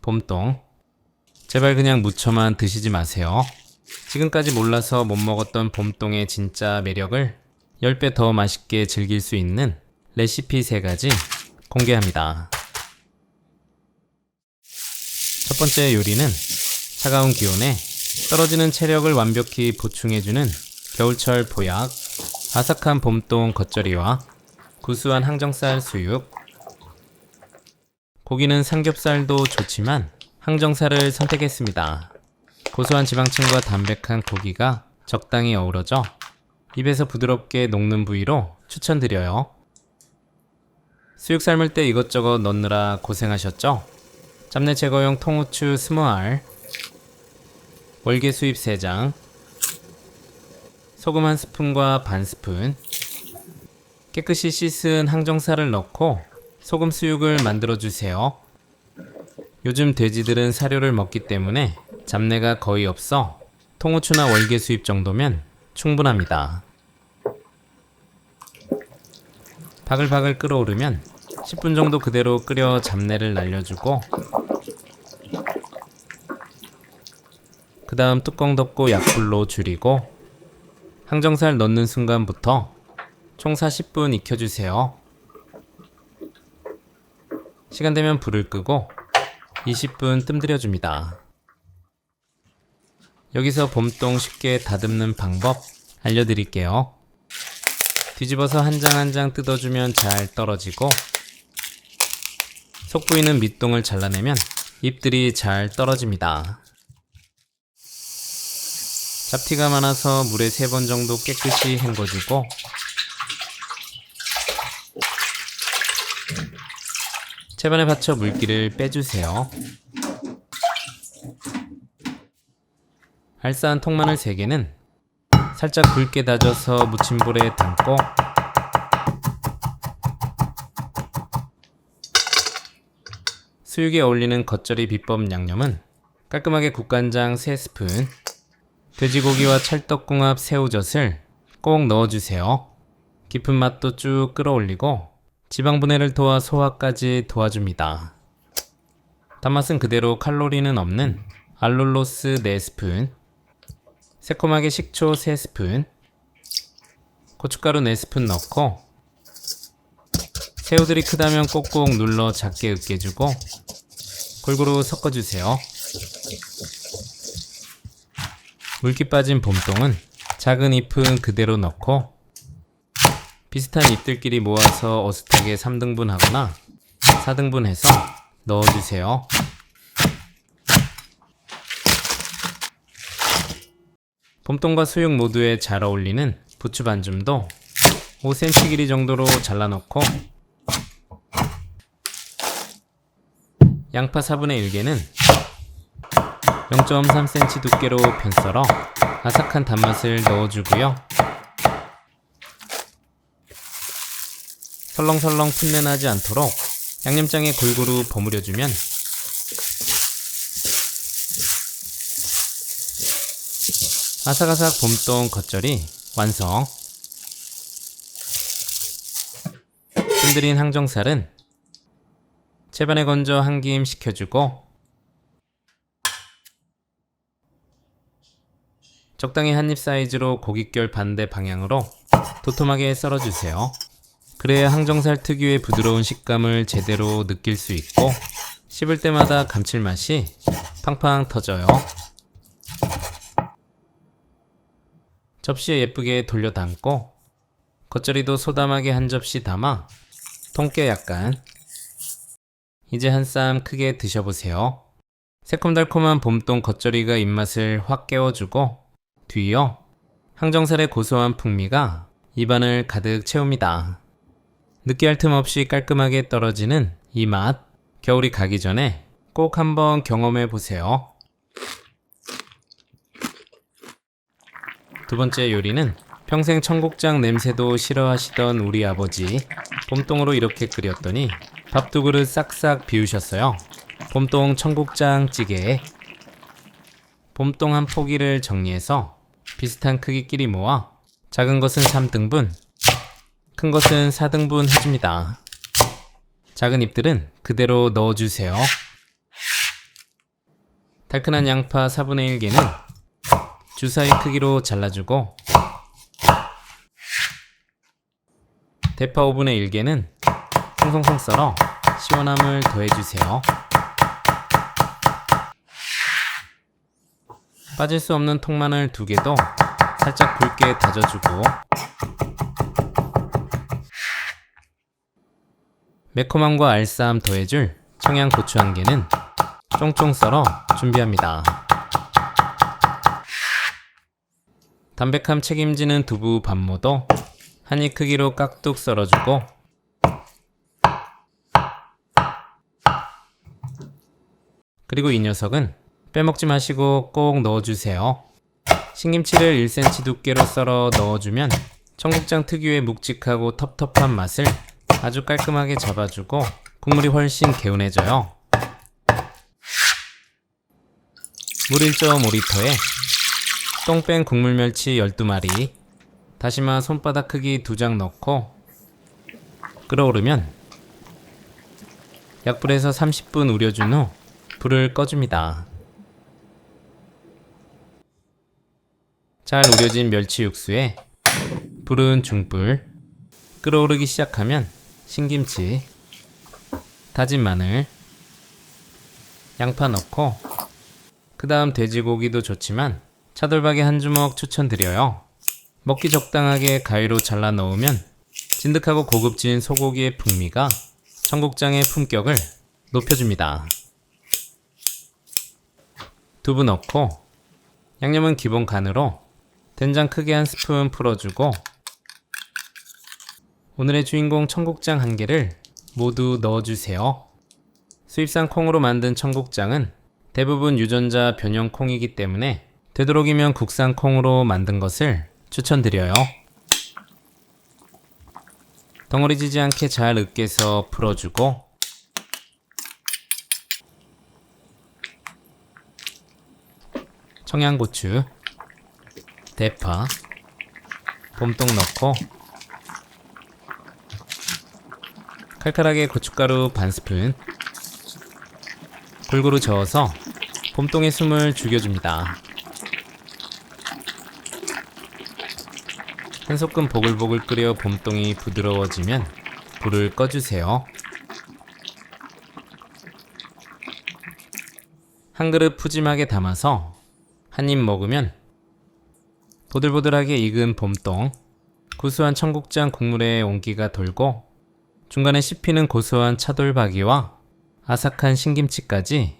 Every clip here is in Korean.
봄동. 제발 그냥 무쳐만 드시지 마세요. 지금까지 몰라서 못 먹었던 봄동의 진짜 매력을 10배 더 맛있게 즐길 수 있는 레시피 3가지 공개합니다. 첫 번째 요리는 차가운 기온에 떨어지는 체력을 완벽히 보충해주는 겨울철 보약, 아삭한 봄동 겉절이와 구수한 항정살 수육. 고기는 삼겹살도 좋지만 항정살을 선택했습니다. 고소한 지방층과 담백한 고기가 적당히 어우러져 입에서 부드럽게 녹는 부위로 추천드려요. 수육 삶을 때 이것저것 넣느라 고생하셨죠? 잡내 제거용 통후추 20알, 월계수잎 3장, 소금 1스푼과 반 스푼, 깨끗이 씻은 항정살을 넣고 소금 수육을 만들어주세요. 요즘 돼지들은 사료를 먹기 때문에 잡내가 거의 없어 통후추나 월계수잎 정도면 충분합니다. 바글바글 끓어오르면 10분 정도 그대로 끓여 잡내를 날려주고 그 다음 뚜껑 덮고 약불로 줄이고 항정살 넣는 순간부터 총 40분 익혀주세요. 시간 되면 불을 끄고 20분 뜸들여줍니다. 여기서 봄동 쉽게 다듬는 방법 알려드릴게요. 뒤집어서 한 장 한 장 뜯어주면 잘 떨어지고 속 부위는 밑동을 잘라내면 잎들이 잘 떨어집니다. 잡티가 많아서 물에 3번 정도 깨끗이 헹궈주고 채반에 받쳐 물기를 빼주세요. 알싸한 통마늘 3개는 살짝 굵게 다져서 무침볼에 담고 수육에 어울리는 겉절이 비법 양념은 깔끔하게 국간장 3스푼, 돼지고기와 찰떡궁합 새우젓을 꼭 넣어주세요. 깊은 맛도 쭉 끌어올리고 지방분해를 도와 소화까지 도와줍니다. 단맛은 그대로 칼로리는 없는 알룰로스 4스푼, 새콤하게 식초 3스푼, 고춧가루 4스푼 넣고 새우들이 크다면 꼭꼭 눌러 작게 으깨주고 골고루 섞어주세요. 물기 빠진 봄동은 작은 잎은 그대로 넣고 비슷한 잎들끼리 모아서 어슷하게 3등분 하거나 4등분 해서 넣어주세요. 봄동과 수육 모두에 잘 어울리는 부추 반줌도 5cm 길이 정도로 잘라놓고 양파 4분의 1개는 0.3cm 두께로 편썰어 아삭한 단맛을 넣어주고요. 설렁설렁 풋내 나지 않도록 양념장에 골고루 버무려주면 아삭아삭 봄동 겉절이 완성. 뜸들인 항정살은 채반에 건져 한 김 식혀주고 적당히 한입 사이즈로 고깃결 반대 방향으로 도톰하게 썰어주세요. 그래야 항정살 특유의 부드러운 식감을 제대로 느낄 수 있고 씹을 때마다 감칠맛이 팡팡 터져요. 접시에 예쁘게 돌려 담고 겉절이도 소담하게 한 접시 담아 통깨 약간. 이제 한 쌈 크게 드셔보세요. 새콤달콤한 봄동 겉절이가 입맛을 확 깨워주고 뒤이어 항정살의 고소한 풍미가 입안을 가득 채웁니다. 느끼할 틈 없이 깔끔하게 떨어지는 이 맛, 겨울이 가기 전에 꼭 한번 경험해보세요. 두 번째 요리는 평생 청국장 냄새도 싫어하시던 우리 아버지, 봄동으로 이렇게 끓였더니 밥 2그릇 싹싹 비우셨어요. 봄동 청국장 찌개. 봄동 한 포기를 정리해서 비슷한 크기끼리 모아 작은 것은 3등분, 큰 것은 4등분 해줍니다. 작은 잎들은 그대로 넣어주세요. 달큰한 양파 4분의 1개는 주사위 크기로 잘라주고, 대파 5분의 1개는 송송송 썰어 시원함을 더해주세요. 빠질 수 없는 통마늘 2개도 살짝 굵게 다져주고, 매콤함과 알싸함 더해줄 청양고추 1개는 쫑쫑 썰어 준비합니다. 담백함 책임지는 두부 반모도 한 입 크기로 깍둑 썰어주고, 그리고 이 녀석은 빼먹지 마시고 꼭 넣어주세요. 신김치를 1cm 두께로 썰어 넣어주면 청국장 특유의 묵직하고 텁텁한 맛을 아주 깔끔하게 잡아주고 국물이 훨씬 개운해져요. 물 1.5리터에 똥 뺀 국물멸치 12마리, 다시마 손바닥 크기 2장 넣고 끓어오르면 약불에서 30분 우려준 후 불을 꺼줍니다. 잘 우려진 멸치 육수에 불은 중불, 끓어오르기 시작하면 신김치, 다진 마늘, 양파 넣고, 그 다음 돼지고기도 좋지만 차돌박이 한 주먹 추천드려요. 먹기 적당하게 가위로 잘라 넣으면 진득하고 고급진 소고기의 풍미가 청국장의 품격을 높여줍니다. 두부 넣고, 양념은 기본 간으로 된장 크게 한 스푼 풀어주고, 오늘의 주인공 청국장 1개를 모두 넣어주세요. 수입산 콩으로 만든 청국장은 대부분 유전자 변형 콩이기 때문에 되도록이면 국산 콩으로 만든 것을 추천드려요. 덩어리지지 않게 잘 으깨서 풀어주고, 청양고추, 대파, 봄동 넣고 칼칼하게 고춧가루 반 스푼, 골고루 저어서 봄동의 숨을 죽여줍니다. 한 소끔 보글보글 끓여 봄동이 부드러워지면 불을 꺼주세요. 한 그릇 푸짐하게 담아서 한 입 먹으면 보들보들하게 익은 봄동, 구수한 청국장 국물에 온기가 돌고 중간에 씹히는 고소한 차돌박이와 아삭한 신김치까지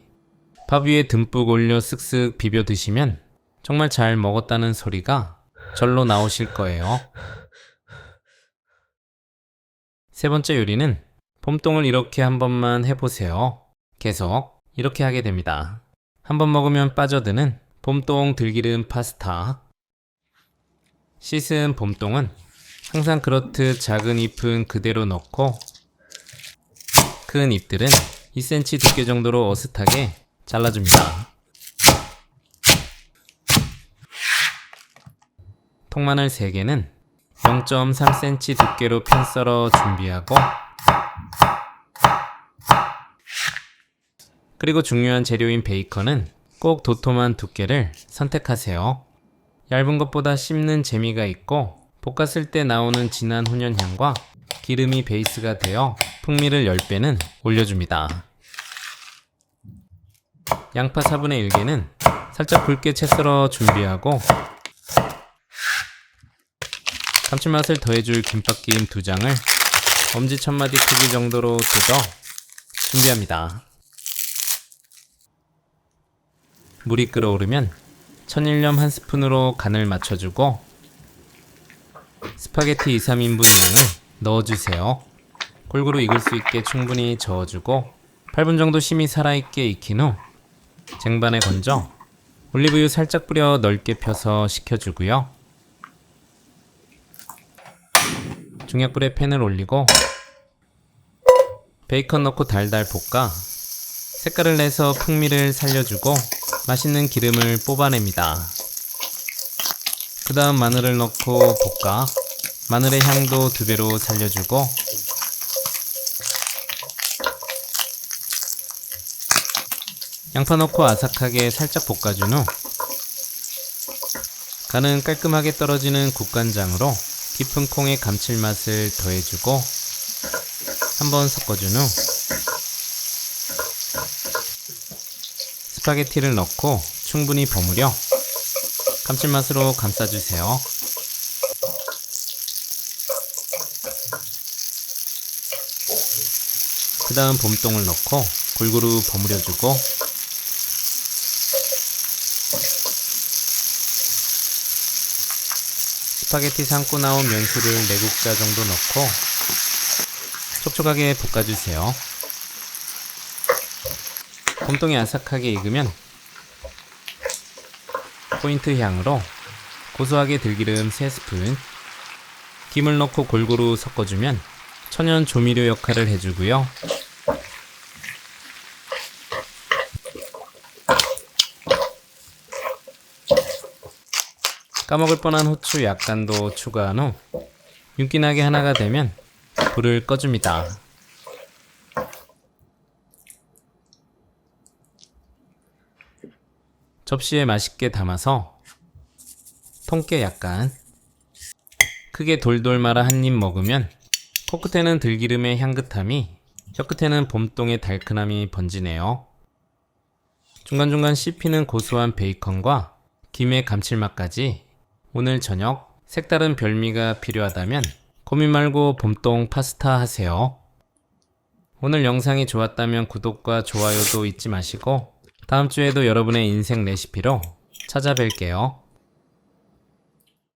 밥 위에 듬뿍 올려 쓱쓱 비벼 드시면 정말 잘 먹었다는 소리가 절로 나오실 거예요. 세 번째 요리는 봄동을 이렇게 한 번만 해보세요. 계속 이렇게 하게 됩니다. 한 번 먹으면 빠져드는 봄동 들기름 파스타. 씻은 봄동은 항상 그렇듯 작은 잎은 그대로 넣고 큰 잎들은 2cm 두께 정도로 어슷하게 잘라줍니다. 통마늘 3개는 0.3cm 두께로 편 썰어 준비하고, 그리고 중요한 재료인 베이컨은 꼭 도톰한 두께를 선택하세요. 얇은 것보다 씹는 재미가 있고 볶았을 때 나오는 진한 훈연향과 기름이 베이스가 되어 풍미를 10배는 올려줍니다. 양파 4분의 1개는 살짝 굵게 채 썰어 준비하고, 감칠맛을 더해줄 김밥김 2장을 엄지천마디 크기 정도로 뜯어 준비합니다. 물이 끓어오르면 천일염 한 스푼으로 간을 맞춰주고 스파게티 2, 3인분 양을 넣어주세요. 골고루 익을 수 있게 충분히 저어주고 8분 정도 심이 살아있게 익힌 후 쟁반에 건져 올리브유 살짝 뿌려 넓게 펴서 식혀주고요. 중약불에 팬을 올리고 베이컨 넣고 달달 볶아 색깔을 내서 풍미를 살려주고 맛있는 기름을 뽑아냅니다. 그 다음 마늘을 넣고 볶아 마늘의 향도 2배로 살려주고 양파 넣고 아삭하게 살짝 볶아준 후 간은 깔끔하게 떨어지는 국간장으로 깊은 콩의 감칠맛을 더해주고 한번 섞어준 후 스파게티를 넣고 충분히 버무려 감칠맛으로 감싸주세요. 그 다음 봄동을 넣고 골고루 버무려주고 스파게티 삶고 나온 면수를 4국자 정도 넣고 촉촉하게 볶아주세요. 봄동이 아삭하게 익으면 포인트 향으로 고소하게 들기름 3스푼, 김을 넣고 골고루 섞어주면 천연 조미료 역할을 해주고요. 까먹을 뻔한 후추 약간 더 추가한 후 윤기나게 하나가 되면 불을 꺼줍니다. 접시에 맛있게 담아서 통깨 약간 크게 돌돌 말아 한 입 먹으면 코끝에는 들기름의 향긋함이 혀끝에는 봄동의 달큰함이 번지네요. 중간중간 씹히는 고소한 베이컨과 김의 감칠맛까지 오늘 저녁 색다른 별미가 필요하다면 고민 말고 봄동 파스타 하세요. 오늘 영상이 좋았다면 구독과 좋아요도 잊지 마시고 다음 주에도 여러분의 인생 레시피로 찾아뵐게요.